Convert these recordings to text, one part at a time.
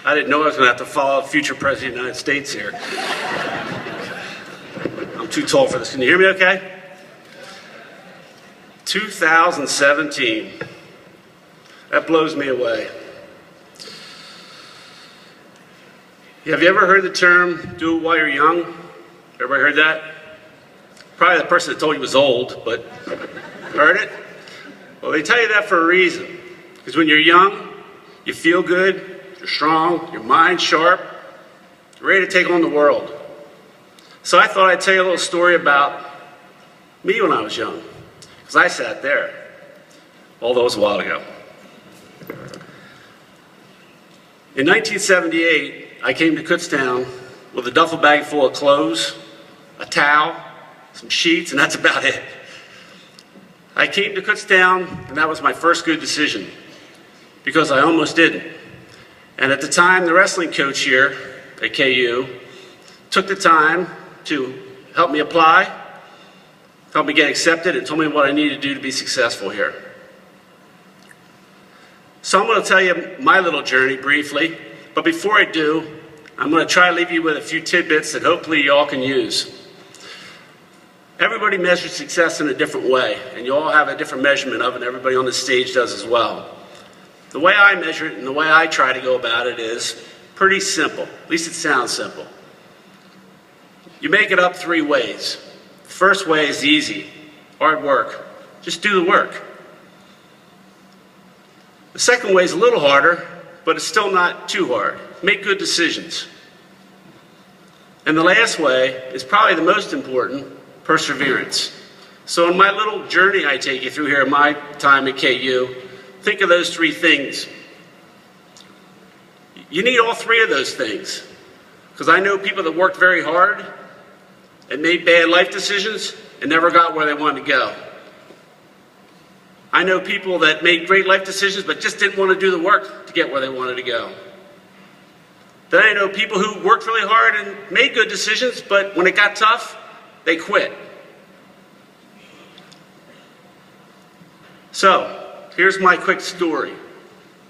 I didn't know I was going to have to follow a future president of the United States here. I'm too tall for this. Can you hear me okay? 2017. That blows me away. Have you ever heard the term, do it while you're young? Everybody heard that? Probably the person that told you was old, but heard it? Well, they tell you that for a reason. Because when you're young, you feel good, you're strong, your mind's sharp, you're ready to take on the world. So I thought I'd tell you a little story about me when I was young. Because I sat there, although it was a while ago. In 1978, I came to Kutztown with a duffel bag full of clothes, a towel, some sheets, and that's about it. I came to Kutztown, and that was my first good decision, because I almost didn't. And at the time, the wrestling coach here at KU took the time to help me apply, help me get accepted, and told me what I needed to do to be successful here. So I'm going to tell you my little journey briefly, but before I do, I'm going to try to leave you with a few tidbits that hopefully you all can use. Everybody measures success in a different way, and you all have a different measurement of it, and everybody on the stage does as well. The way I measure it and the way I try to go about it is pretty simple. At least it sounds simple. You make it up three ways. The first way is easy, hard work. Just do the work. The second way is a little harder, but it's still not too hard. Make good decisions. And the last way is probably the most important, perseverance. So in my little journey I take you through here in my time at KU, think of those three things. You need all three of those things. Because I know people that worked very hard and made bad life decisions and never got where they wanted to go. I know people that made great life decisions but just didn't want to do the work to get where they wanted to go. Then I know people who worked really hard and made good decisions, but when it got tough, they quit. So, here's my quick story.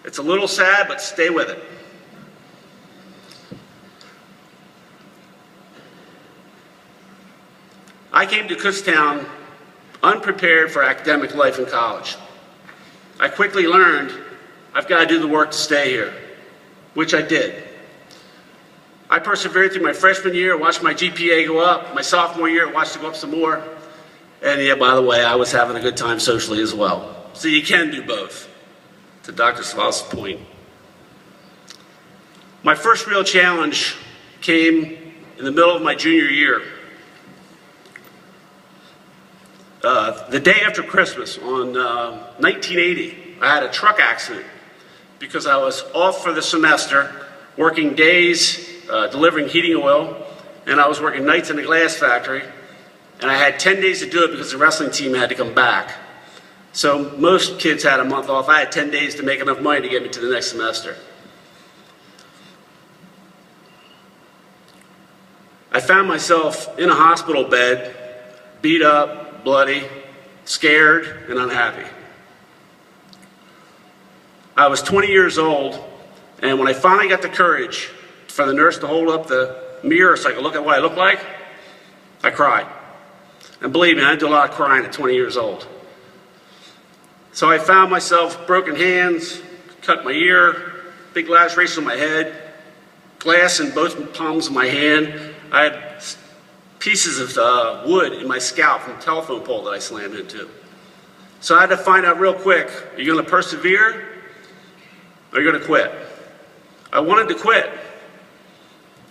It's a little sad, but stay with it. I came to Kutztown unprepared for academic life in college. I quickly learned I've got to do the work to stay here, which I did. I persevered through my freshman year, watched my GPA go up. My sophomore year, watched it go up some more. And yeah, by the way, I was having a good time socially as well. So you can do both, to Dr. Slav's point. My first real challenge came in the middle of my junior year. The day after Christmas on 1980, I had a truck accident because I was off for the semester, working days, delivering heating oil, and I was working nights in the glass factory, and I had 10 days to do it because the wrestling team had to come back. So most kids had a month off. I had 10 days to make enough money to get me to the next semester. I found myself in a hospital bed, beat up, bloody, scared, and unhappy. I was 20 years old, and when I finally got the courage for the nurse to hold up the mirror so I could look at what I looked like, I cried. And believe me, I did a lot of crying at 20 years old. So I found myself broken hands, cut my ear, big laceration on my head, glass in both palms of my hand. I had pieces of wood in my scalp from a telephone pole that I slammed into. So I had to find out real quick, are you going to persevere or are you going to quit? I wanted to quit.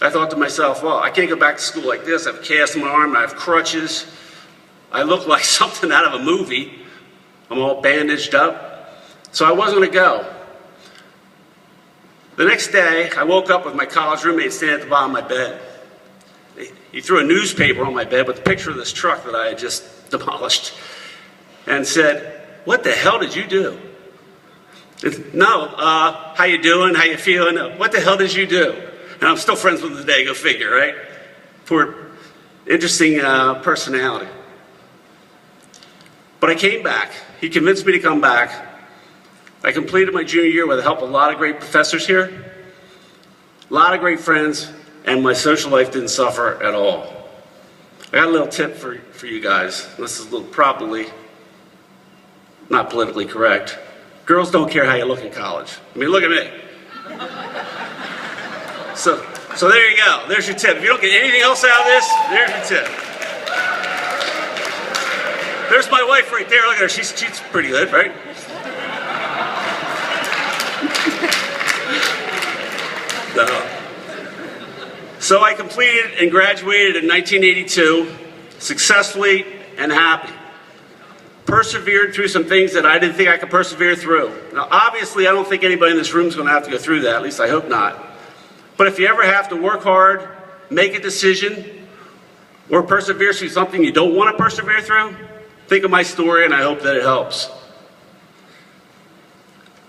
I thought to myself, well, I can't go back to school like this. I have a cast on my arm, I have crutches. I look like something out of a movie. I'm all bandaged up. So I wasn't going to go. The next day, I woke up with my college roommate standing at the bottom of my bed. He threw a newspaper on my bed with a picture of this truck that I had just demolished and said, "What the hell did you do?" No, how you doing? How you feeling? No, what the hell did you do? And I'm still friends with him today, go figure, right? Poor, interesting personality. But I came back. He convinced me to come back. I completed my junior year with the help of a lot of great professors here. a lot of great friends, and my social life didn't suffer at all. I got a little tip for you guys. This is a little probably not politically correct. Girls don't care how you look in college. I mean, look at me. So there you go. There's your tip. If you don't get anything else out of this, there's your tip. There's my wife right there. Look at her. She's pretty good, right? No. So I completed and graduated in 1982, successfully and happy. Persevered through some things that I didn't think I could persevere through. Now, obviously, I don't think anybody in this room is going to have to go through that. At least I hope not. But if you ever have to work hard, make a decision, or persevere through something you don't want to persevere through, think of my story, and I hope that it helps.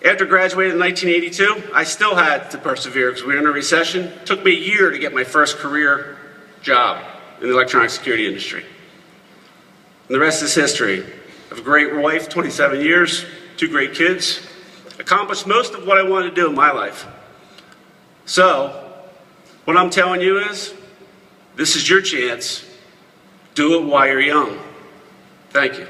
After graduating in 1982, I still had to persevere because we were in a recession. It took me a year to get my first career job in the electronic security industry. And the rest is history. I have a great wife, 27 years, 2 great kids, accomplished most of what I wanted to do in my life. So, what I'm telling you is, this is your chance. Do it while you're young. Thank you.